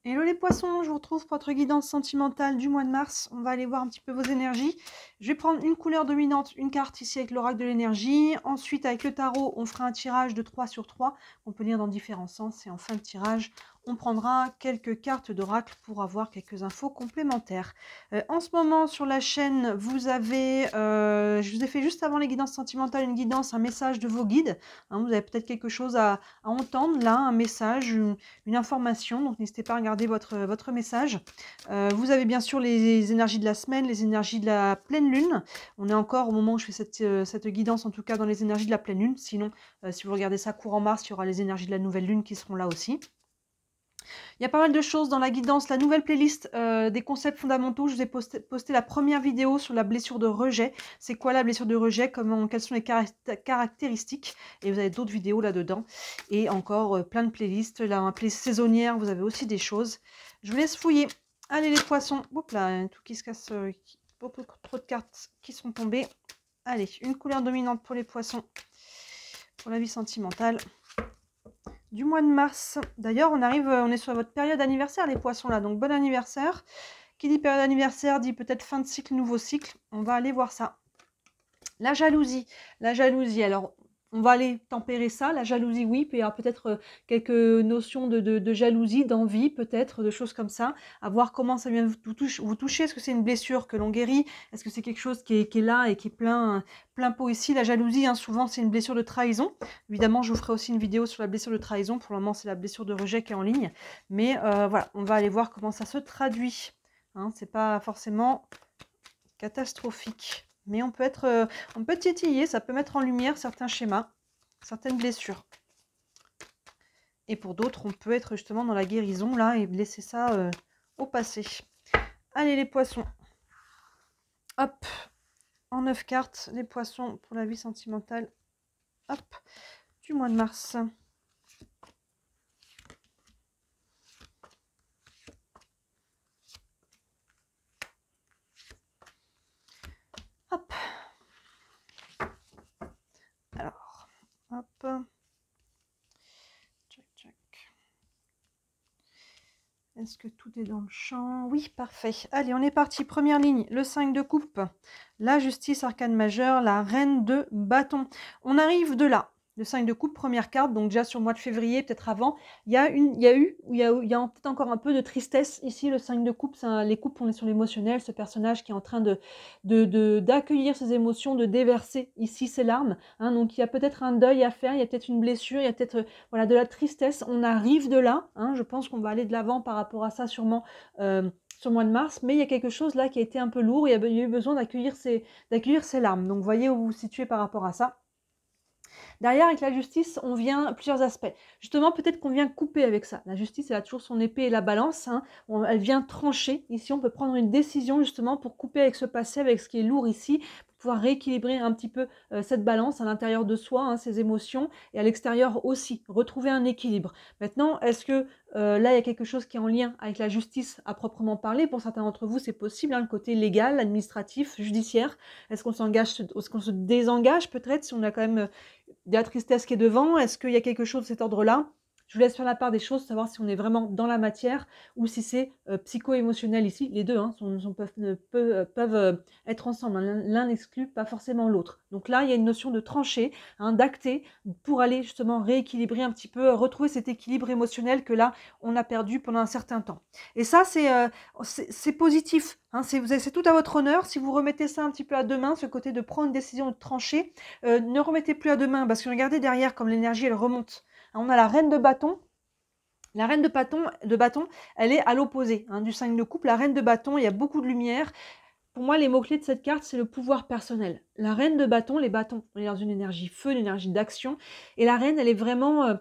Hello les poissons, je vous retrouve pour votre guidance sentimentale du mois de mars. On va aller voir un petit peu vos énergies. Je vais prendre une couleur dominante, une carte ici avec l'oracle de l'énergie. Ensuite, avec le tarot, on fera un tirage de 3 sur 3. On peut lire dans différents sens. Et en fin de tirage, on prendra quelques cartes d'oracle pour avoir quelques infos complémentaires. En ce moment, sur la chaîne, vous avez... je vous ai fait juste avant les guidances sentimentales une guidance, un message de vos guides. Hein, vous avez peut-être quelque chose à entendre là, un message, une information, donc n'hésitez pas à regarder votre message. Vous avez bien sûr les énergies de la semaine, les énergies de la pleine lune. On est encore au moment où je fais cette guidance, en tout cas dans les énergies de la pleine lune. Sinon, si vous regardez ça courant mars, il y aura les énergies de la nouvelle lune qui seront là aussi. Il y a pas mal de choses dans la guidance, la nouvelle playlist des concepts fondamentaux. Je vous ai posté la première vidéo sur la blessure de rejet. C'est quoi la blessure de rejet, quelles sont les caractéristiques. Et vous avez d'autres vidéos là-dedans. Et encore plein de playlists. Là, un playlist saisonnière, vous avez aussi des choses. Je vous laisse fouiller. Allez les poissons. Hop là, tout qui se casse. Beaucoup trop de cartes qui sont tombées. Allez, une couleur dominante pour les poissons. Pour la vie sentimentale du mois de mars. D'ailleurs, on est sur votre période anniversaire, les poissons là, donc bon anniversaire. Qui dit période anniversaire dit peut-être fin de cycle, nouveau cycle. On va aller voir ça. La jalousie, alors on va aller tempérer ça. La jalousie, oui, puis il y aura peut-être quelques notions de jalousie, d'envie, peut-être, de choses comme ça. À voir comment ça vient vous toucher. Est-ce que c'est une blessure que l'on guérit? Est-ce que c'est quelque chose qui est là et qui est plein pot ici? La jalousie, hein, souvent, c'est une blessure de trahison. Évidemment, je vous ferai aussi une vidéo sur la blessure de trahison. Pour le moment, c'est la blessure de rejet qui est en ligne. Mais voilà, on va aller voir comment ça se traduit. Hein, c'est pas forcément catastrophique. Mais on peut titiller, ça peut mettre en lumière certains schémas, certaines blessures. Et pour d'autres, on peut être justement dans la guérison, là, et laisser ça au passé. Allez, les poissons. Hop, en 9 cartes, les poissons pour la vie sentimentale. Hop, du mois de mars. Hop. Alors, hop. Tchac, tchac. Est-ce que tout est dans le champ? Oui, parfait. Allez, on est parti. Première ligne, le 5 de coupe, la justice, arcane majeure, la reine de bâton. On arrive de là. Le 5 de coupe, première carte, donc déjà sur le mois de février, peut-être avant, il y a peut-être encore un peu de tristesse ici. Le 5 de coupe, les coupes, on est sur l'émotionnel, ce personnage qui est en train d'accueillir ses émotions, de déverser ici ses larmes. Hein, donc il y a peut-être un deuil à faire, il y a peut-être une blessure, il y a peut-être voilà, de la tristesse. On arrive de là, hein, je pense qu'on va aller de l'avant par rapport à ça sûrement sur le mois de mars, mais il y a quelque chose là qui a été un peu lourd, il y a eu besoin d'accueillir ces larmes. Donc voyez où vous vous situez par rapport à ça. Derrière, avec la justice, on vient plusieurs aspects. Justement, peut-être qu'on vient couper avec ça. La justice, elle a toujours son épée et la balance. Hein. Elle vient trancher. Ici, on peut prendre une décision justement pour couper avec ce passé, avec ce qui est lourd ici, pour pouvoir rééquilibrer un petit peu cette balance à l'intérieur de soi, hein, ses émotions, et à l'extérieur aussi, retrouver un équilibre. Maintenant, est-ce que là, il y a quelque chose qui est en lien avec la justice à proprement parler? Pour certains d'entre vous, c'est possible, hein, le côté légal, administratif, judiciaire. Est-ce qu'on s'engage, est-ce qu'on se désengage peut-être si on a quand même de la tristesse qui est devant? Est-ce qu'il y a quelque chose de cet ordre-là? Je vous laisse faire la part des choses, savoir si on est vraiment dans la matière ou si c'est psycho-émotionnel ici. Les deux hein, peuvent être ensemble. Hein. L'un n'exclut pas forcément l'autre. Donc là, il y a une notion de trancher, hein, d'acter, pour aller justement rééquilibrer un petit peu, retrouver cet équilibre émotionnel que là, on a perdu pendant un certain temps. Et ça, c'est positif. Hein, c'est tout à votre honneur. Si vous remettez ça un petit peu à deux mains, ce côté de prendre une décision, de trancher, ne remettez plus à deux mains, parce que regardez derrière comme l'énergie, elle remonte. On a la reine de bâton. La reine de bâton, elle est à l'opposé hein, du 5 de coupe. La reine de bâton, il y a beaucoup de lumière. Pour moi, les mots-clés de cette carte, c'est le pouvoir personnel. La reine de bâton, les bâtons, on est dans une énergie feu, une énergie d'action. Et la reine, elle est vraiment...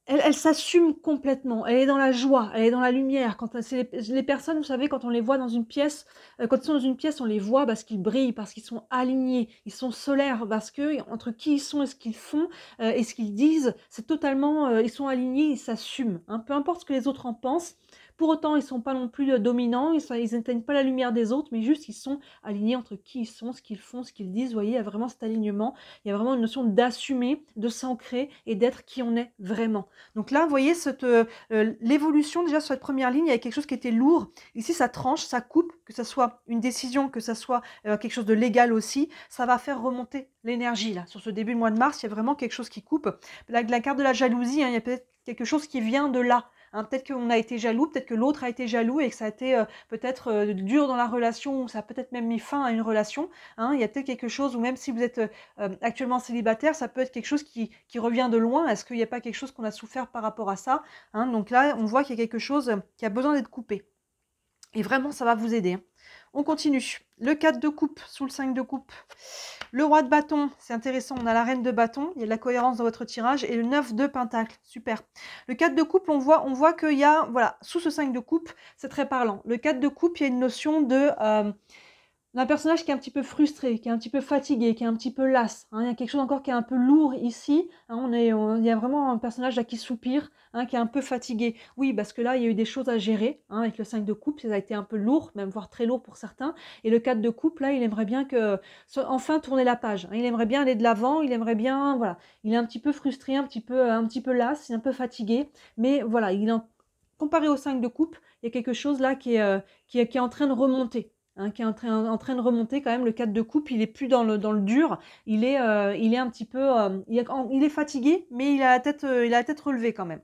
Elle s'assume complètement, elle est dans la joie, elle est dans la lumière. Quand c'est les personnes, vous savez, quand on les voit dans une pièce, quand ils sont dans une pièce, on les voit parce qu'ils brillent, parce qu'ils sont alignés, ils sont solaires, parce que entre qui ils sont et ce qu'ils font et ce qu'ils disent, c'est totalement, ils sont alignés, ils s'assument. Hein, peu importe ce que les autres en pensent. Pour autant, ils ne sont pas non plus dominants, ils n'éteignent pas la lumière des autres, mais juste ils sont alignés entre qui ils sont, ce qu'ils font, ce qu'ils disent. Vous voyez, il y a vraiment cet alignement, il y a vraiment une notion d'assumer, de s'ancrer et d'être qui on est vraiment. Donc là, vous voyez l'évolution déjà sur cette première ligne, il y avait quelque chose qui était lourd. Ici, ça tranche, ça coupe, que ce soit une décision, que ce soit quelque chose de légal aussi. Ça va faire remonter l'énergie là. Sur ce début de mois de mars, il y a vraiment quelque chose qui coupe. La carte de la jalousie, hein, il y a peut-être quelque chose qui vient de là. Hein, peut-être qu'on a été jaloux, peut-être que l'autre a été jaloux et que ça a été peut-être dur dans la relation, ou ça a peut-être même mis fin à une relation. Hein, il y a peut-être quelque chose, ou même si vous êtes actuellement célibataire, ça peut être quelque chose qui revient de loin. Est-ce qu'il n'y a pas quelque chose qu'on a souffert par rapport à ça? Hein, donc là, on voit qu'il y a quelque chose qui a besoin d'être coupé. Et vraiment, ça va vous aider. Hein. On continue. Le 4 de coupe sous le 5 de coupe. Le roi de bâton, c'est intéressant. On a la reine de bâton. Il y a de la cohérence dans votre tirage. Et le 9 de pentacle. Super. Le 4 de coupe, on voit qu'il y a, voilà, sous ce 5 de coupe, c'est très parlant. Le 4 de coupe, il y a une notion de... un personnage qui est un petit peu frustré, qui est un petit peu fatigué, qui est un petit peu las. Hein. Il y a quelque chose encore qui est un peu lourd ici. Hein. Il y a vraiment un personnage là qui soupire, hein, qui est un peu fatigué. Oui, parce que là, il y a eu des choses à gérer. Hein, avec le 5 de coupe, ça a été un peu lourd, même voire très lourd pour certains. Et le 4 de coupe, là, il aimerait bien enfin tourner la page. Hein. Il aimerait bien aller de l'avant, il aimerait bien... Voilà. Il est un petit peu frustré, un petit peu las, il est un peu fatigué. Mais voilà, comparé au 5 de coupe, il y a quelque chose là qui est en train de remonter. Hein, qui est en train de remonter quand même. Le 4 de coupe, il est plus dans le dur, il est un petit peu, il est fatigué, mais il a la tête relevée quand même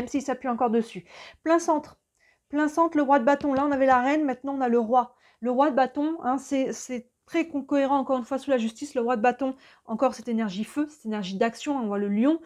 s'il s'appuie encore dessus. Plein centre, le roi de bâton. Là, on avait la reine, maintenant on a le roi. Le roi de bâton, hein, c'est très cohérent encore une fois sous la justice. Le roi de bâton, encore cette énergie feu, cette énergie d'action. On voit le lion,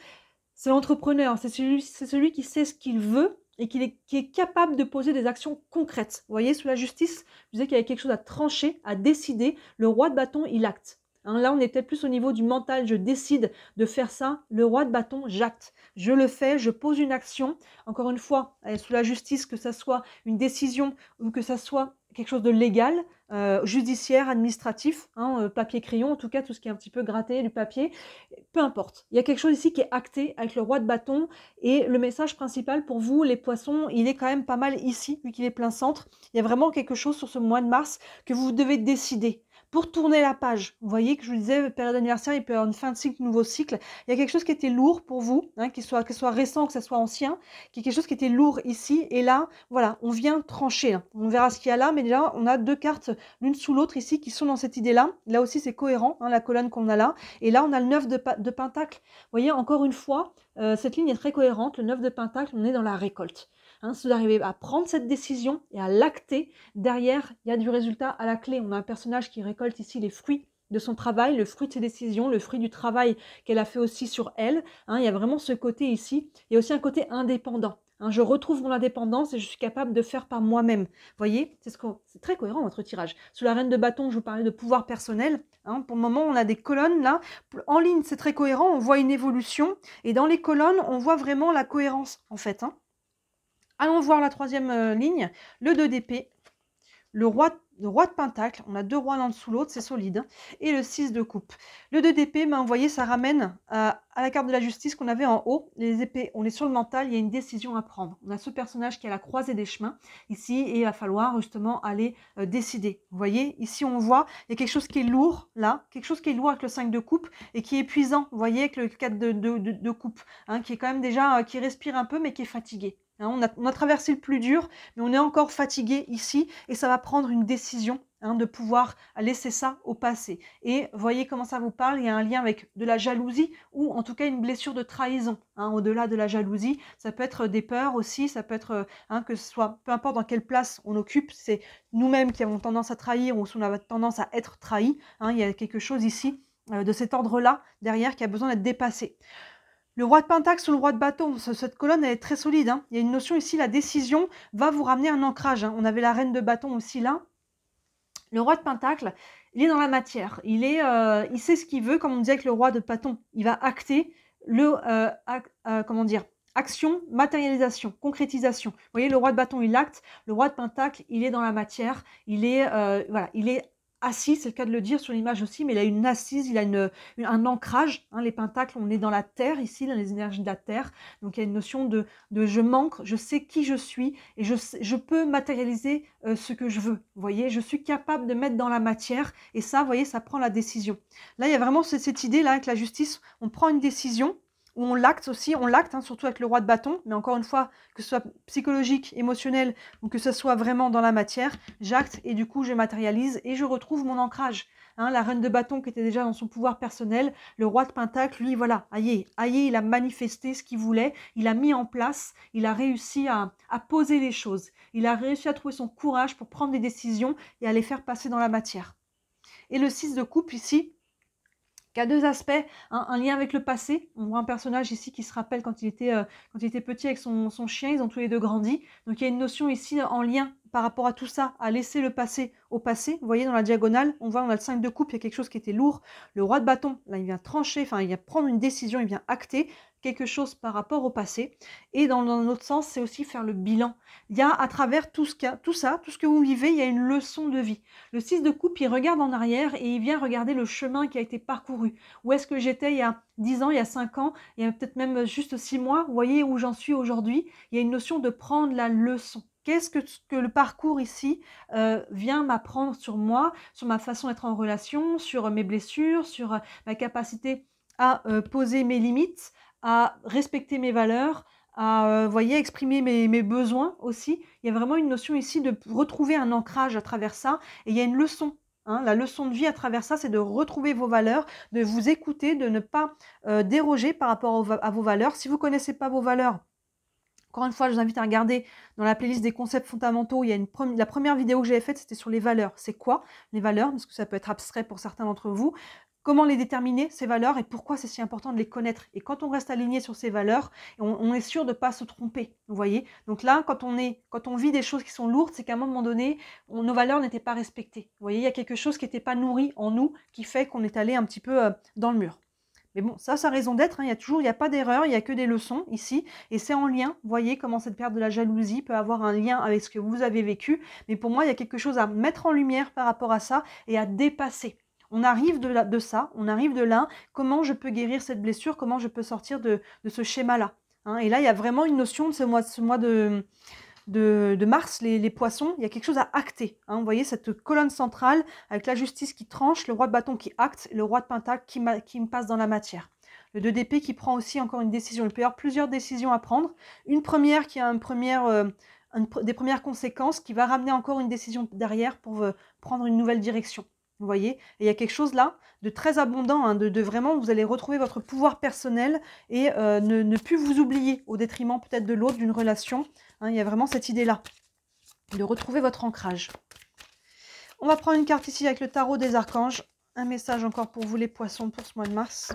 c'est l'entrepreneur, c'est celui qui sait ce qu'il veut et qui est capable de poser des actions concrètes. Vous voyez, sous la justice, je disais qu'il y avait quelque chose à trancher, à décider. Le roi de bâton, il acte. Hein, là, on est peut-être plus au niveau du mental. Je décide de faire ça. Le roi de bâton, j'acte. Je le fais, je pose une action. Encore une fois, sous la justice, que ça soit une décision ou que ça soit quelque chose de légal, judiciaire, administratif, hein, papier crayon, en tout cas tout ce qui est un petit peu gratté, du papier, peu importe. Il y a quelque chose ici qui est acté avec le roi de bâton et le message principal pour vous, les poissons, il est quand même pas mal ici, vu qu'il est plein centre. Il y a vraiment quelque chose sur ce mois de mars que vous devez décider. Pour tourner la page, vous voyez que je vous disais, période d'anniversaire, il peut y avoir une fin de cycle, nouveau cycle. Il y a quelque chose qui était lourd pour vous, hein, que ce soit récent, que ce soit ancien, qui est quelque chose qui était lourd ici. Et là, voilà, on vient trancher. Hein. On verra ce qu'il y a là, mais déjà, on a deux cartes l'une sous l'autre ici qui sont dans cette idée-là. Là aussi, c'est cohérent, hein, la colonne qu'on a là. Et là, on a le 9 de pentacle. Vous voyez, encore une fois, cette ligne est très cohérente. Le 9 de pentacle, on est dans la récolte. Hein, si vous arrivez à prendre cette décision et à l'acter, derrière, il y a du résultat à la clé. On a un personnage qui récolte ici les fruits de son travail, le fruit de ses décisions, le fruit du travail qu'elle a fait aussi sur elle. Hein, il y a vraiment ce côté ici. Il y a aussi un côté indépendant. Hein, je retrouve mon indépendance et je suis capable de faire par moi-même. Vous voyez, c'est très cohérent votre tirage. Sous la reine de bâton, je vous parlais de pouvoir personnel. Hein, pour le moment, on a des colonnes là. En ligne, c'est très cohérent. On voit une évolution. Et dans les colonnes, on voit vraiment la cohérence en fait. Hein. Allons voir la troisième ligne, le 2 d'épée, le roi de pentacle, on a deux rois l'un dessous l'autre, c'est solide, hein, et le 6 de coupe. Le 2 d'épée, ben, vous voyez, ça ramène à la carte de la justice qu'on avait en haut. Les épées, on est sur le mental, il y a une décision à prendre. On a ce personnage qui est à la croisée des chemins ici, et il va falloir justement aller décider. Vous voyez, ici on voit, il y a quelque chose qui est lourd, là, quelque chose qui est lourd avec le 5 de coupe, et qui est épuisant, vous voyez, avec le 4 de coupe, hein, qui est quand même déjà, qui respire un peu, mais qui est fatigué. Hein, on a traversé le plus dur, mais on est encore fatigué ici, et ça va prendre une décision, hein, de pouvoir laisser ça au passé. Et voyez comment ça vous parle, il y a un lien avec de la jalousie, ou en tout cas une blessure de trahison, hein, au-delà de la jalousie. Ça peut être des peurs aussi, ça peut être, hein, que ce soit, peu importe dans quelle place on occupe, c'est nous-mêmes qui avons tendance à trahir, ou si on a tendance à être trahi, hein, il y a quelque chose ici, de cet ordre-là, derrière, qui a besoin d'être dépassé. Le roi de pentacle sur le roi de bâton, cette colonne elle est très solide. Hein. Il y a une notion ici, la décision va vous ramener un ancrage. Hein. On avait la reine de bâton aussi là. Le roi de pentacle, il est dans la matière. Il sait ce qu'il veut, comme on disait avec le roi de bâton. Il va acter comment dire, action, matérialisation, concrétisation. Vous voyez, le roi de bâton, il acte. Le roi de pentacle, il est dans la matière. Il est, voilà, il est assis, c'est le cas de le dire sur l'image aussi, mais il a une assise, il a un ancrage. Hein, les pentacles, on est dans la terre ici, dans les énergies de la terre. Donc il y a une notion de je manque, je sais qui je suis et je peux matérialiser ce que je veux. Vous voyez, je suis capable de mettre dans la matière et ça, vous voyez, ça prend la décision. Là, il y a vraiment cette idée-là avec la justice, on prend une décision. où on l'acte aussi, on l'acte, hein, surtout avec le roi de bâton, mais encore une fois, que ce soit psychologique, émotionnel, ou que ce soit vraiment dans la matière, j'acte et du coup je matérialise et je retrouve mon ancrage. Hein, la reine de bâton qui était déjà dans son pouvoir personnel, le roi de pentacle, lui voilà, aïe, il a manifesté ce qu'il voulait, il a mis en place, il a réussi à poser les choses, il a réussi à trouver son courage pour prendre des décisions et à les faire passer dans la matière. Et le 6 de coupe ici, qui a deux aspects, un lien avec le passé. On voit un personnage ici qui se rappelle quand il était petit avec son chien, ils ont tous les deux grandi. Donc il y a une notion ici en lien par rapport à tout ça, à laisser le passé au passé. Vous voyez dans la diagonale, on voit on a le 5 de coupe, il y a quelque chose qui était lourd. Le roi de bâton, là il vient trancher, enfin il vient prendre une décision, il vient acter quelque chose par rapport au passé. Et dans l'autre sens, c'est aussi faire le bilan. Il y a à travers tout ça, tout ce que vous vivez, il y a une leçon de vie. Le 6 de coupe, il regarde en arrière et il vient regarder le chemin qui a été parcouru. Où est-ce que j'étais il y a 10 ans, il y a 5 ans, il y a peut-être même juste 6 mois. Vous voyez où j'en suis aujourd'hui. Il y a une notion de prendre la leçon. Qu'est-ce que le parcours ici vient m'apprendre sur moi, sur ma façon d'être en relation, sur mes blessures, sur ma capacité à poser mes limites, à respecter mes valeurs, à voyez, exprimer mes besoins aussi. Il y a vraiment une notion ici de retrouver un ancrage à travers ça. Et il y a une leçon. Hein, la leçon de vie à travers ça, c'est de retrouver vos valeurs, de vous écouter, de ne pas déroger par rapport à vos valeurs. Si vous ne connaissez pas vos valeurs, encore une fois, je vous invite à regarder dans la playlist des concepts fondamentaux. Il y a la première vidéo que j'avais faite, c'était sur les valeurs. C'est quoi les valeurs? Parce que ça peut être abstrait pour certains d'entre vous. Comment les déterminer, ces valeurs, et pourquoi c'est si important de les connaître. Et quand on reste aligné sur ces valeurs, on est sûr de ne pas se tromper, vous voyez. Donc là, quand on vit des choses qui sont lourdes, c'est qu'à un moment donné, nos valeurs n'étaient pas respectées. Vous voyez, il y a quelque chose qui n'était pas nourri en nous, qui fait qu'on est allé un petit peu dans le mur. Mais bon, ça raison d'être, hein, il n'y a pas d'erreur, il n'y a que des leçons ici, et c'est en lien, vous voyez comment cette perte de la jalousie peut avoir un lien avec ce que vous avez vécu, mais pour moi, il y a quelque chose à mettre en lumière par rapport à ça, et à dépasser. On arrive de ça, on arrive de là, comment je peux guérir cette blessure, comment je peux sortir de ce schéma-là. Hein, et là, il y a vraiment une notion de ce mois de mars, les poissons, il y a quelque chose à acter. Hein, vous voyez cette colonne centrale avec la justice qui tranche, le roi de bâton qui acte, et le roi de pentacle qui me passe dans la matière. Le 2 d'épée qui prend aussi encore une décision. Il peut y avoir plusieurs décisions à prendre. Une première qui a des premières conséquences, qui va ramener encore une décision derrière pour prendre une nouvelle direction. Vous voyez, et il y a quelque chose là de très abondant, hein, de vraiment, vous allez retrouver votre pouvoir personnel et ne plus vous oublier au détriment peut-être de l'autre, d'une relation. Hein, il y a vraiment cette idée-là, de retrouver votre ancrage. On va prendre une carte ici avec le tarot des archanges. Un message encore pour vous les poissons pour ce mois de mars.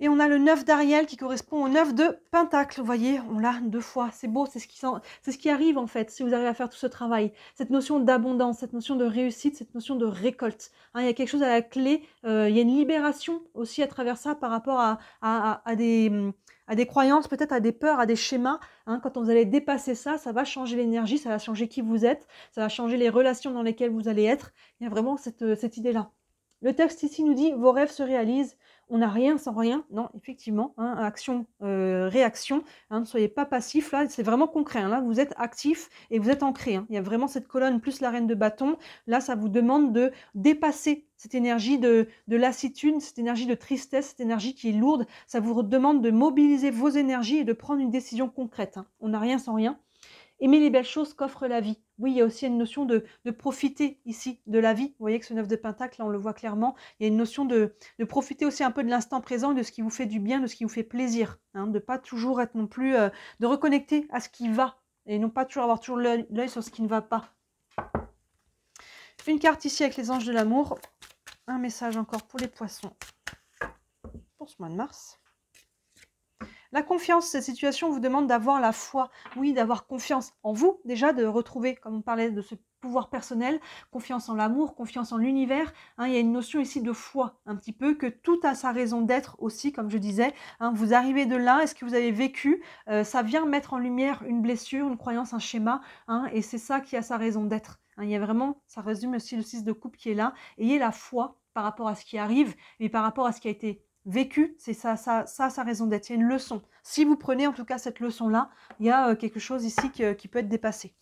Et on a le 9 d'Ariel qui correspond au 9 de Pentacle. Vous voyez, on l'a 2 fois. C'est beau, c'est ce qui arrive en fait si vous arrivez à faire tout ce travail. Cette notion d'abondance, cette notion de réussite, cette notion de récolte. Hein, il y a quelque chose à la clé. Il y a une libération aussi à travers ça par rapport à des croyances, peut-être à des peurs, à des schémas. Hein, quand vous allez dépasser ça, ça va changer l'énergie, ça va changer qui vous êtes, ça va changer les relations dans lesquelles vous allez être. Il y a vraiment cette idée-là. Le texte ici nous dit « Vos rêves se réalisent ». On n'a rien sans rien. Non, effectivement, hein, action, réaction. Hein, ne soyez pas passif. Là, c'est vraiment concret. Hein, là, vous êtes actif et vous êtes ancré. Hein. Il y a vraiment cette colonne plus la reine de bâton. Là, ça vous demande de dépasser cette énergie de lassitude, cette énergie de tristesse, cette énergie qui est lourde. Ça vous demande de mobiliser vos énergies et de prendre une décision concrète. Hein. On n'a rien sans rien. Aimer les belles choses qu'offre la vie. Oui, il y a aussi une notion de profiter ici de la vie. Vous voyez que ce 9 de Pentacle, là, on le voit clairement. Il y a une notion de profiter aussi un peu de l'instant présent et de ce qui vous fait du bien, de ce qui vous fait plaisir. Hein, de ne pas toujours être non plus... de reconnecter à ce qui va et non pas toujours avoir toujours l'œil sur ce qui ne va pas. Une carte ici avec les anges de l'amour. Un message encore pour les poissons pour ce mois de mars. La confiance, cette situation vous demande d'avoir la foi, oui, d'avoir confiance en vous, déjà, de retrouver, comme on parlait de ce pouvoir personnel, confiance en l'amour, confiance en l'univers. Hein, il y a une notion ici de foi, un petit peu, que tout a sa raison d'être aussi, comme je disais. Hein, vous arrivez de là, est-ce que vous avez vécu ça vient mettre en lumière une blessure, une croyance, un schéma, hein, et c'est ça qui a sa raison d'être. Hein, il y a vraiment, ça résume aussi le 6 de coupe qui est là. Ayez la foi par rapport à ce qui arrive, mais par rapport à ce qui a été vécu, c'est ça sa raison d'être. Il y a une leçon. Si vous prenez en tout cas cette leçon-là, il y a quelque chose ici qui peut être dépassé.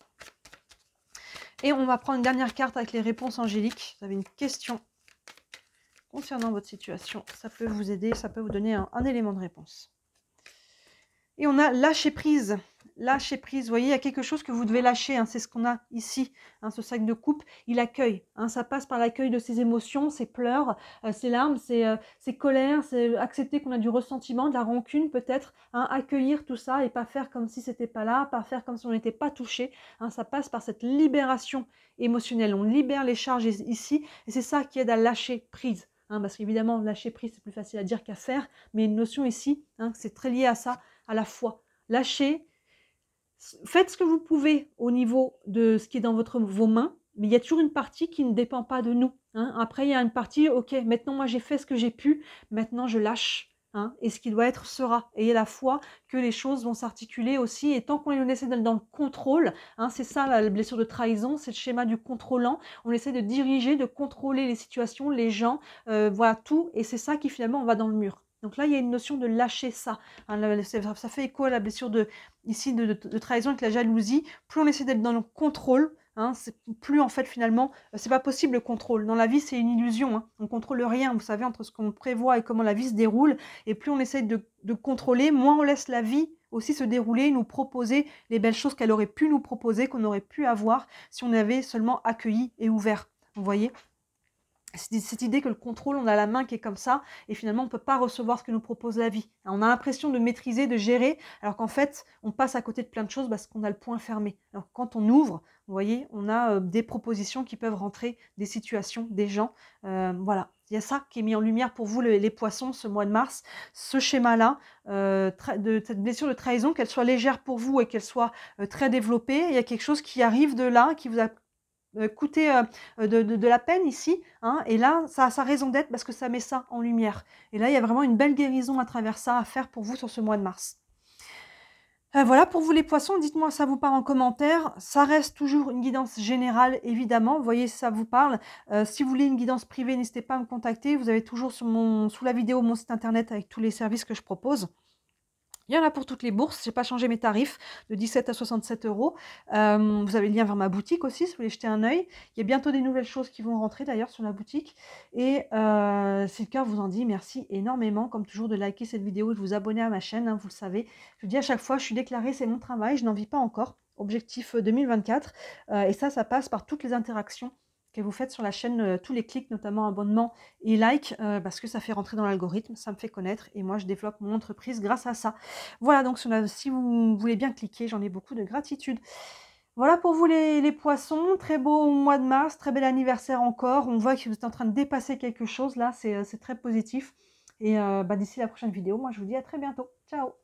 Et on va prendre une dernière carte avec les réponses angéliques. Vous avez une question concernant votre situation. Ça peut vous aider, ça peut vous donner un élément de réponse. Et on a lâcher prise. Lâcher prise, vous voyez, il y a quelque chose que vous devez lâcher, hein, c'est ce qu'on a ici, hein, ce sac de coupe, il accueille, hein, ça passe par l'accueil de ses émotions, ses pleurs, ses larmes, ses colères, c'est accepter qu'on a du ressentiment, de la rancune peut-être, hein, accueillir tout ça et pas faire comme si c'était pas là, pas faire comme si on n'était pas touché, hein, ça passe par cette libération émotionnelle, on libère les charges ici et c'est ça qui aide à lâcher prise. Hein, parce qu'évidemment, lâcher prise, c'est plus facile à dire qu'à faire, mais une notion ici, hein, c'est très lié à ça, à la foi. Lâchez, faites ce que vous pouvez au niveau de ce qui est dans vos mains, mais il y a toujours une partie qui ne dépend pas de nous. Hein. Après, il y a une partie, ok, maintenant moi j'ai fait ce que j'ai pu, maintenant je lâche. Hein, et ce qui doit être sera. Ayez la foi que les choses vont s'articuler aussi. Et tant qu'on essaie d'être dans le contrôle, hein, c'est ça la blessure de trahison, c'est le schéma du contrôlant. On essaie de diriger, de contrôler les situations, les gens, voilà tout. Et c'est ça qui finalement on va dans le mur. Donc là, il y a une notion de lâcher ça. Hein, ça fait écho à la blessure de trahison avec la jalousie. Plus on essaie d'être dans le contrôle, hein, plus en fait finalement, c'est pas possible le contrôle. Dans la vie, c'est une illusion. Hein. On contrôle rien, vous savez, entre ce qu'on prévoit et comment la vie se déroule. Et plus on essaie de contrôler, moins on laisse la vie aussi se dérouler, nous proposer les belles choses qu'elle aurait pu nous proposer, qu'on aurait pu avoir si on avait seulement accueilli et ouvert. Vous voyez ? Cette idée que le contrôle, on a la main qui est comme ça, et finalement, on ne peut pas recevoir ce que nous propose la vie. On a l'impression de maîtriser, de gérer, alors qu'en fait, on passe à côté de plein de choses parce qu'on a le poing fermé. Alors quand on ouvre, vous voyez, on a des propositions qui peuvent rentrer, des situations, des gens. Voilà, il y a ça qui est mis en lumière pour vous, les poissons, ce mois de mars. Ce schéma-là, de cette blessure de trahison, qu'elle soit légère pour vous et qu'elle soit très développée, il y a quelque chose qui arrive de là, qui vous a coûter de la peine ici, hein, et là, ça a sa raison d'être parce que ça met ça en lumière. Et là, il y a vraiment une belle guérison à travers ça à faire pour vous sur ce mois de mars. Voilà pour vous les poissons, dites-moi ça vous parle en commentaire. Ça reste toujours une guidance générale, évidemment, vous voyez si ça vous parle. Si vous voulez une guidance privée, n'hésitez pas à me contacter. Vous avez toujours sous la vidéo mon site internet avec tous les services que je propose. Il y en a pour toutes les bourses, je n'ai pas changé mes tarifs de 17 à 67 €. Vous avez le lien vers ma boutique aussi, si vous voulez jeter un œil. Il y a bientôt des nouvelles choses qui vont rentrer d'ailleurs sur la boutique. Et si le cœur vous en dit, merci énormément, comme toujours, de liker cette vidéo et de vous abonner à ma chaîne, hein, vous le savez. Je dis à chaque fois, je suis déclarée, c'est mon travail, je n'en vis pas encore. Objectif 2024. Et ça passe par toutes les interactions que vous faites sur la chaîne, tous les clics, notamment abonnement et like, parce que ça fait rentrer dans l'algorithme, ça me fait connaître et moi je développe mon entreprise grâce à ça. Voilà, donc si vous voulez bien cliquer, j'en ai beaucoup de gratitude. Voilà pour vous les poissons, très beau mois de mars, très bel anniversaire encore, on voit que vous êtes en train de dépasser quelque chose là, c'est très positif. Et d'ici la prochaine vidéo, moi je vous dis à très bientôt. Ciao!